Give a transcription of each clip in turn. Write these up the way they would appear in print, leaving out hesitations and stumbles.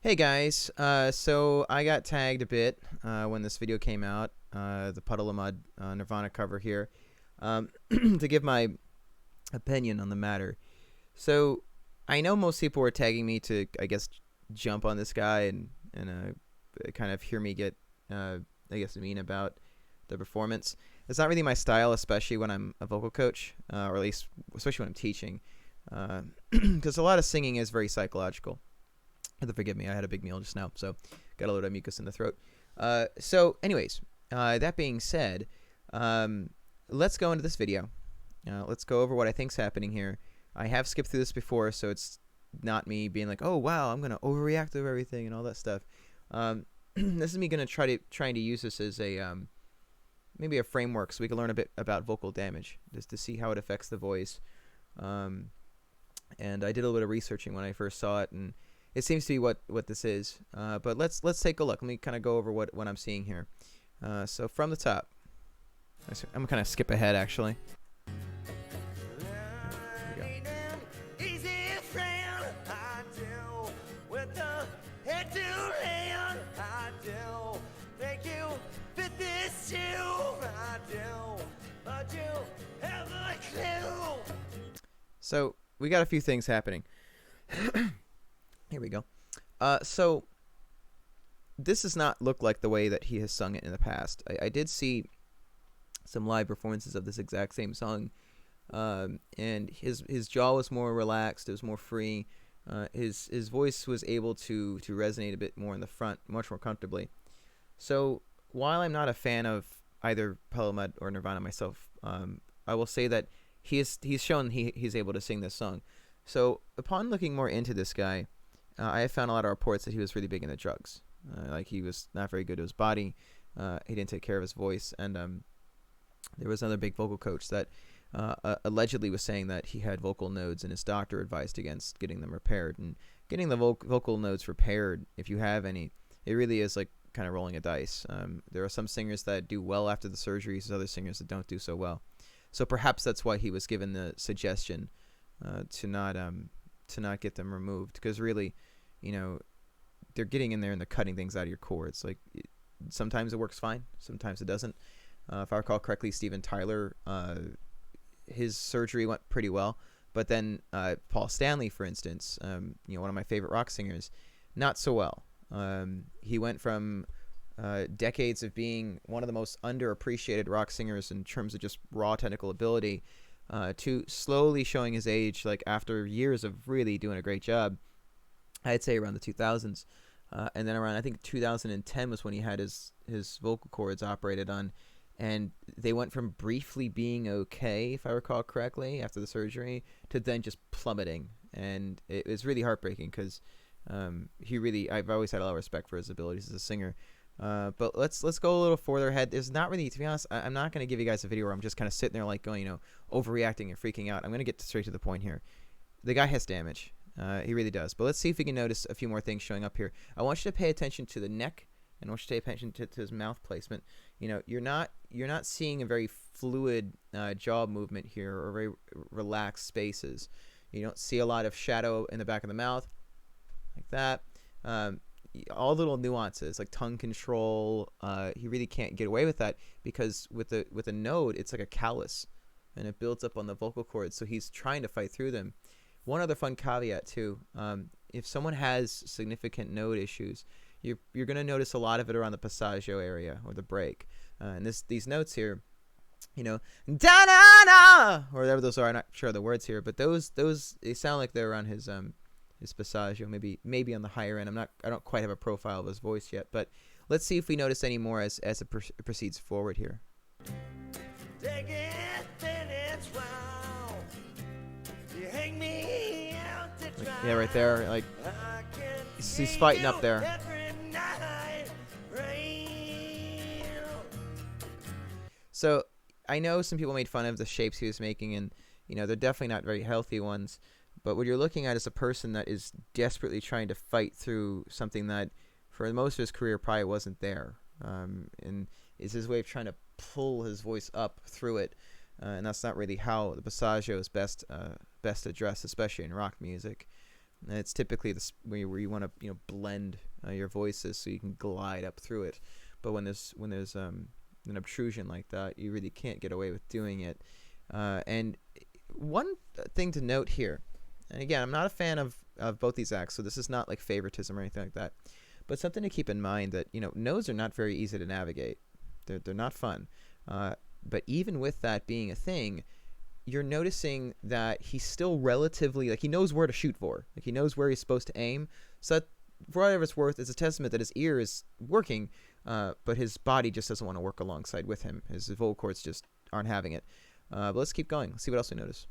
Hey guys, so I got tagged a bit when this video came out, the Puddle of Mud Nirvana cover here, to give my opinion on the matter. So I know most people were tagging me to, I guess, jump on this guy and kind of hear me get, I guess, mean about the performance. It's not really my style, especially when I'm a vocal coach, or at least especially when I'm teaching, because a lot of singing is very psychological. Forgive me, I had a big meal just now, so got a little of mucus in the throat. Anyways, that being said, let's go into this video. Let's go over what I think's happening here. I have skipped through this before, so it's not me being like, "Oh wow, I'm gonna overreact to everything" and all that stuff. This is me gonna trying to use this as a maybe a framework so we can learn a bit about vocal damage, just to see how it affects the voice. And I did a little bit of researching when I first saw it, and it seems to be what this is. But let's take a look. Let me kind of go over what I'm seeing here. So from the top, I'm gonna kind of skip ahead actually. So we got a few things happening. Here we go. So this does not look like the way that he has sung it in the past. I did see some live performances of this exact same song, and his jaw was more relaxed. It was more free. His voice was able to resonate a bit more in the front, much more comfortably. So while I'm not a fan of either Puddle of Mud or Nirvana myself, I will say that he's shown he's able to sing this song. So upon looking more into this guy, I have found a lot of reports that he was really big into drugs. Like he was not very good to his body. He didn't take care of his voice, and there was another big vocal coach that allegedly was saying that he had vocal nodes, and his doctor advised against getting them repaired. And getting the vocal nodes repaired, if you have any, it really is like kind of rolling a dice. There are some singers that do well after the surgeries, there's other singers that don't do so well. So perhaps that's why he was given the suggestion to not get them removed, because really, they're getting in there and they're cutting things out of your cords. Like sometimes it works fine, sometimes it doesn't. If I recall correctly, Steven Tyler, his surgery went pretty well, but then Paul Stanley, for instance, one of my favorite rock singers, not so well. He went from decades of being one of the most underappreciated rock singers in terms of just raw technical ability, to slowly showing his age, like after years of really doing a great job. I'd say around the 2000s, and then around, I think, 2010 was when he had his vocal cords operated on, and they went from briefly being okay, if I recall correctly, after the surgery, to then just plummeting. And it was really heartbreaking, because I've always had a lot of respect for his abilities as a singer. But let's go a little further ahead. There's not really, to be honest, I'm not going to give you guys a video where I'm just kind of sitting there like going, overreacting and freaking out. I'm going to get straight to the point here. The guy has damage. He really does. But let's see if we can notice a few more things showing up here. I want you to pay attention to the neck, and I want you to pay attention to his mouth placement. You're not seeing a very fluid jaw movement here, or very relaxed spaces. You don't see a lot of shadow in the back of the mouth like that. All little nuances like tongue control. He really can't get away with that, because with a node, it's like a callus, and it builds up on the vocal cords. So he's trying to fight through them. One other fun caveat too: if someone has significant node issues, you're going to notice a lot of it around the passaggio area, or the break. And these notes here, da da da, or whatever those are. I'm not sure of the words here, but those they sound like they're around his passaggio, maybe on the higher end. I don't quite have a profile of his voice yet, but let's see if we notice any more as it proceeds forward here. Yeah, right there, like he's fighting up there. So I know some people made fun of the shapes he was making, and they're definitely not very healthy ones. But what you're looking at is a person that is desperately trying to fight through something that, for most of his career, probably wasn't there, and is his way of trying to pull his voice up through it. And that's not really how the passaggio is best addressed, especially in rock music. And it's typically where you want to blend your voices so you can glide up through it. But when there's an obtrusion like that, you really can't get away with doing it. And one thing to note here, and again, I'm not a fan of both these acts, so this is not like favoritism or anything like that. But something to keep in mind that nodes are not very easy to navigate. They're not fun. But even with that being a thing, you're noticing that he's still relatively, like, he knows where to shoot for. Like, he knows where he's supposed to aim. So that, for whatever it's worth, is a testament that his ear is working, but his body just doesn't want to work alongside with him. His vocal cords just aren't having it. But let's keep going. Let's see what else we notice.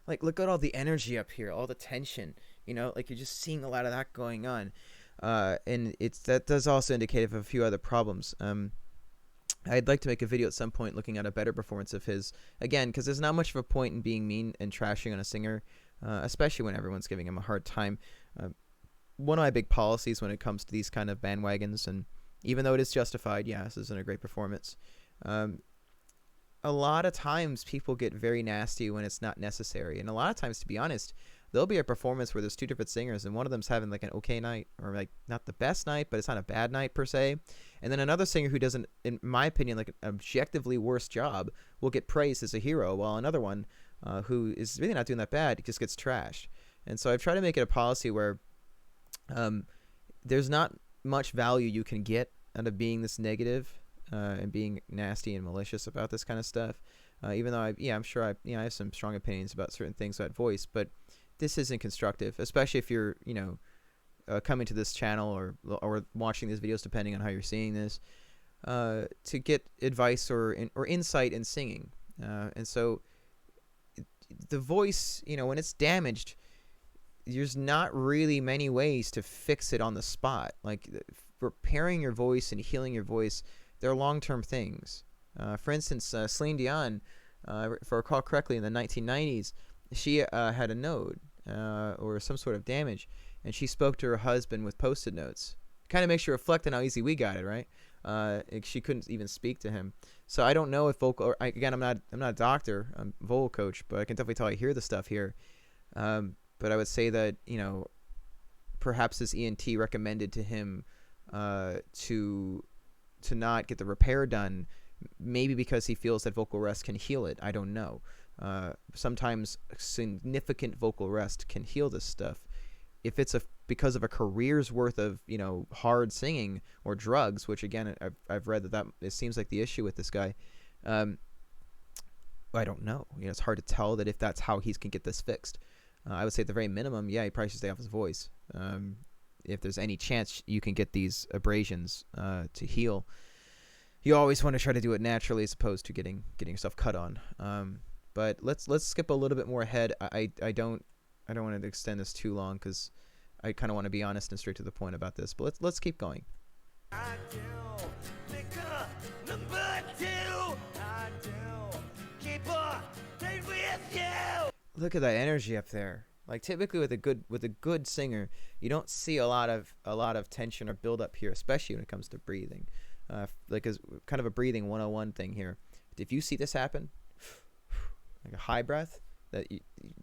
Like, look at all the energy up here, all the tension, like you're just seeing a lot of that going on. And that does also indicate of a few other problems. I'd like to make a video at some point looking at a better performance of his, again, because there's not much of a point in being mean and trashing on a singer, especially when everyone's giving him a hard time. One of my big policies when it comes to these kind of bandwagons, and even though it is justified, yeah, this isn't a great performance, a lot of times people get very nasty when it's not necessary. And a lot of times, to be honest, there'll be a performance where there's two different singers and one of them's having like an okay night, or like not the best night, but it's not a bad night per se. And then another singer who doesn't, in my opinion, like an objectively worse job will get praised as a hero, while another one who is really not doing that bad just gets trashed. And so I've tried to make it a policy where there's not much value you can get out of being this negative and being nasty and malicious about this kind of stuff. Even though I'm sure I have some strong opinions about certain things about voice, but this isn't constructive, especially if you're coming to this channel or watching these videos, depending on how you're seeing this, to get advice or insight in singing. And so the voice, when it's damaged, there's not really many ways to fix it on the spot. Like repairing your voice and healing your voice, they're long-term things. For instance, Celine Dion, if I recall correctly, in the 1990s, she had a node or some sort of damage, and she spoke to her husband with Post-it notes. Kind of makes you reflect on how easy we got it, right? She couldn't even speak to him. So I don't know if vocal. Again, I'm not a doctor. I'm a vocal coach, but I can definitely tell I hear the stuff here. But I would say that perhaps his ENT recommended to him to not get the repair done, maybe because he feels that vocal rest can heal it. I don't know. Sometimes significant vocal rest can heal this stuff. If it's because of a career's worth of hard singing or drugs, which again I've read that it seems like the issue with this guy. I don't know. It's hard to tell that if that's how he can get this fixed. I would say at the very minimum, yeah, he probably should stay off his voice. If there's any chance you can get these abrasions to heal, you always want to try to do it naturally as opposed to getting yourself cut on. But let's skip a little bit more ahead. I don't want to extend this too long because I kind of want to be honest and straight to the point about this. But let's keep going. Look at that energy up there. Like typically with a good singer, you don't see a lot of tension or build up here, especially when it comes to breathing. Like as kind of a breathing 101 thing here. If you see this happen, like a high breath, that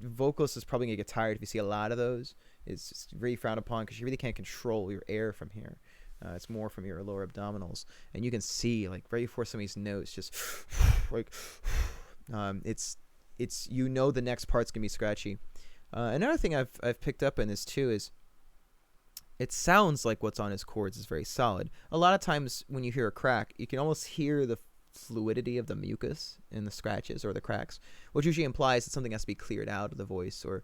vocalist is probably gonna get tired if you see a lot of those. It's just really frowned upon because you really can't control your air from here. It's more from your lower abdominals, and you can see like right before some of these notes, just like it's the next part's gonna be scratchy. Another thing I've picked up in this too is it sounds like what's on his chords is very solid. A lot of times when you hear a crack, you can almost hear the fluidity of the mucus in the scratches or the cracks, which usually implies that something has to be cleared out of the voice, or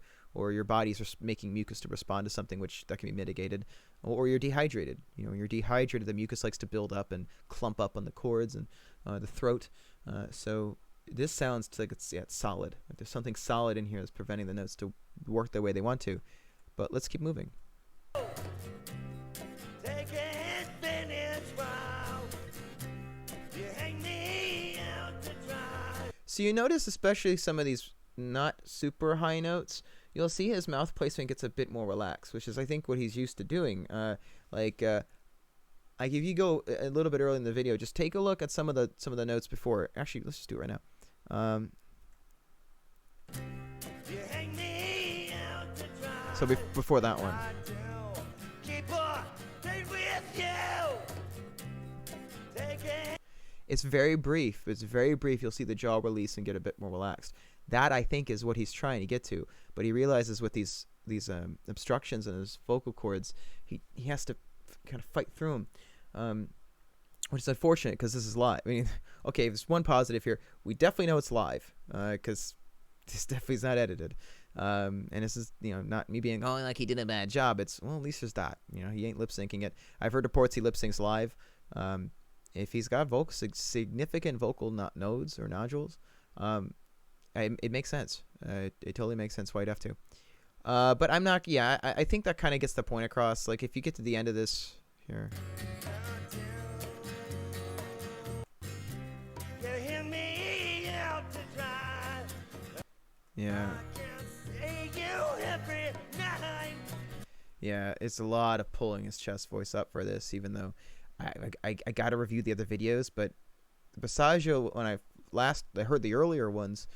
your body's making mucus to respond to something, which that can be mitigated, or you're dehydrated. When you're dehydrated, the mucus likes to build up and clump up on the cords and the throat. So this sounds like it's solid. Like there's something solid in here that's preventing the notes to work the way they want to. But let's keep moving. So you notice, especially some of these not super high notes, you'll see his mouth placement gets a bit more relaxed, which is I think what he's used to doing. Like if you go a little bit early in the video, just take a look at some of the notes before. Actually, let's just do it right now. So before that one. It's very brief. It's very brief. You'll see the jaw release and get a bit more relaxed. That, I think, is what he's trying to get to. But he realizes with these obstructions in his vocal cords, he has to kind of fight through them, which is unfortunate because this is live. I mean, okay, there's one positive here. We definitely know it's live because this definitely is not edited. And this is, not me being, oh, like he did a bad job. It's, well, at least there's that. He ain't lip syncing it. I've heard reports he lip syncs live. If he's got significant vocal nodes or nodules, it makes sense. It totally makes sense why you'd have to. But I'm not. Yeah, I think that kind of gets the point across. Like if you get to the end of this here. Yeah. Yeah, it's a lot of pulling his chest voice up for this, even though I got to review the other videos, but the Passaggio, when I heard the earlier ones,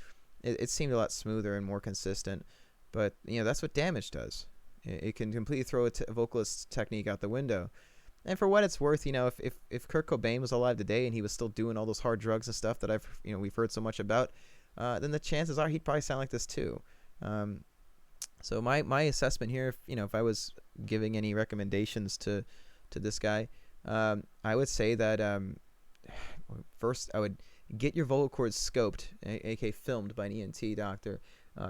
it seemed a lot smoother and more consistent. But that's what damage does. It can completely throw a vocalist's technique out the window. And for what it's worth, if Kurt Cobain was alive today and he was still doing all those hard drugs and stuff that we've heard so much about, then the chances are he'd probably sound like this too. So my assessment here, if I was giving any recommendations to this guy, I would say that first I would get your vocal cords scoped, aka filmed by an ENT doctor.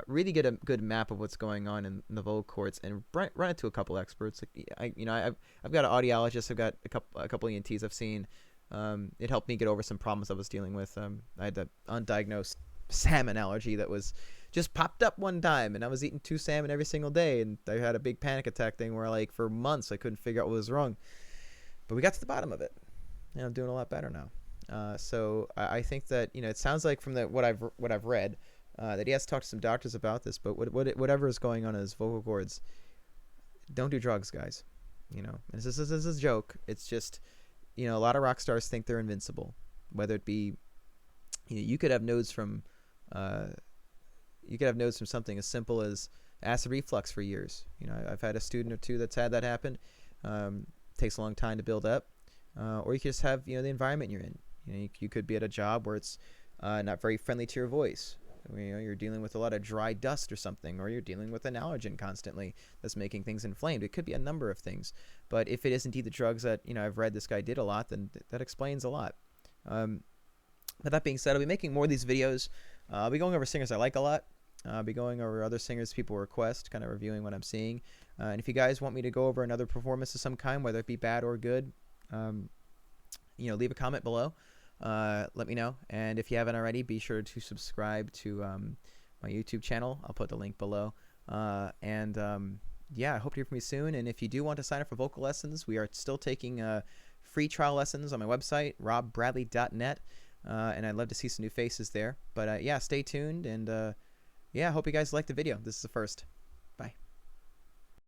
Really get a good map of what's going on in the vocal cords and run it to a couple experts. I've got an audiologist. I've got a couple ENTs I've seen. It helped me get over some problems I was dealing with. I had the undiagnosed salmon allergy that was just popped up one time, and I was eating 2 salmon every single day, and I had a big panic attack thing where for months I couldn't figure out what was wrong. But we got to the bottom of it. I'm doing a lot better now. So I think that it sounds like from what I've read that he has to talk to some doctors about this. But whatever is going on in his vocal cords, don't do drugs, guys. This is a joke. It's just a lot of rock stars think they're invincible. Whether it be you could have nodes from something as simple as acid reflux for years. I've had a student or two that's had that happen. Takes a long time to build up, or you could just have the environment you're in. You could be at a job where it's not very friendly to your voice. You're dealing with a lot of dry dust or something, or you're dealing with an allergen constantly that's making things inflamed. It could be a number of things, but if it is indeed the drugs that I've read this guy did a lot, then that explains a lot. But that being said, I'll be making more of these videos. I'll be going over singers I like a lot. I'll be going over other singers people request, kind of reviewing what I'm seeing. And if you guys want me to go over another performance of some kind, whether it be bad or good, leave a comment below. Let me know. And if you haven't already, be sure to subscribe to my YouTube channel. I'll put the link below. Yeah, I hope to hear from you soon. And if you do want to sign up for vocal lessons, we are still taking free trial lessons on my website, robbradley.net. And I'd love to see some new faces there. But yeah, stay tuned. And yeah, I hope you guys liked the video. This is the first.